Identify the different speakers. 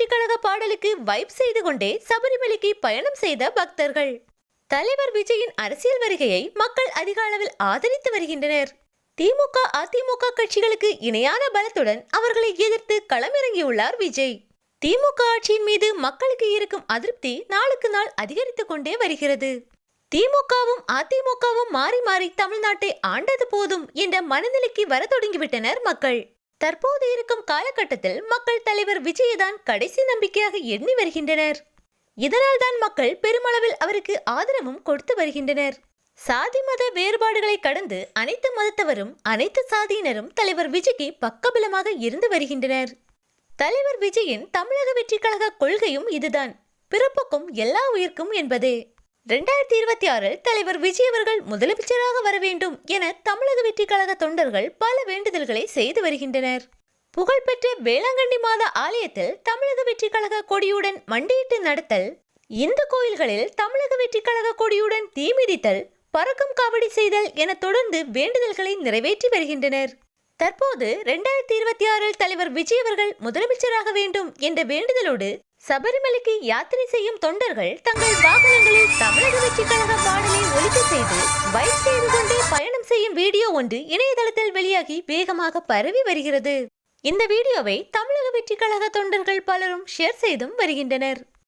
Speaker 1: வெற்றி கழக பாடலுக்கு வைப் செய்து கொண்டே சபரிமலைக்கு பயணம் செய்த பக்தர்கள். தலைவர் விஜயின் அரசியல் வருகையை மக்கள் அதிக அளவில் ஆதரித்து வருகின்றனர். திமுக, அதிமுக கட்சிகளுக்கு இணையான பலத்துடன் அவர்களை எதிர்த்து களமிறங்கியுள்ளார் விஜய். திமுக ஆட்சியின் மீது மக்களுக்கு இருக்கும் அதிருப்தி நாளுக்கு நாள் அதிகரித்துக் கொண்டே வருகிறது. திமுகவும் அதிமுகவும் மாறி மாறி தமிழ்நாட்டை ஆண்டது போதும் என்ற மனநிலைக்கு வர தொடங்கிவிட்டனர் மக்கள். தற்போது இருக்கும் காலகட்டத்தில் மக்கள் தலைவர் விஜயதான் கடைசி நம்பிக்கையாக எண்ணி வருகின்றனர். இதனால் தான் மக்கள் பெருமளவில் அவருக்கு ஆதரவும் கொடுத்து வருகின்றனர். சாதி மத வேறுபாடுகளை கடந்து அனைத்து மதத்தவரும் அனைத்து சாதியினரும் தலைவர் விஜய்க்கு பக்கபலமாக இருந்து வருகின்றனர். தலைவர் விஜயின் தமிழக வெற்றி கழக கொள்கையும் இதுதான், பிறப்புக்கும் எல்லா உயிர்க்கும் என்பதே. 2026 தலைவர் விஜய் அவர்கள் முதலமைச்சராக வர வேண்டும் என தமிழக வெற்றி கழக தொண்டர்கள் பல வேண்டுதல்களை செய்து வருகின்றனர். புகழ்பெற்ற வேளாங்கண்ணி மாதா ஆலயத்தில் தமிழக வெற்றி கழக கொடியுடன் மண்டியிட்டு நடத்தல், இந்து கோயில்களில் தமிழக வெற்றி கழக கொடியுடன் தீ மிதித்தல், பறக்கும் காவடி செய்தல் என தொடர்ந்து வேண்டுதல்களை நிறைவேற்றி வருகின்றனர். தற்போது 2026 தலைவர் விஜய் அவர்கள் முதலமைச்சராக வேண்டும் என்ற வேண்டுதலோடு சபரிமலைக்கு யாத்திரை செய்யும் தொண்டர்கள் தங்கள் வாகனங்களில் தமிழக வெற்றி கழக பாடலை ஒலிக்க செய்து வைப் செய்து கொண்டே பயணம் செய்யும் வீடியோ ஒன்று இணையதளத்தில் வெளியாகி வேகமாக பரவி வருகிறது. இந்த வீடியோவை தமிழக வெற்றி கழக தொண்டர்கள் பலரும் ஷேர் செய்தும் வருகின்றனர்.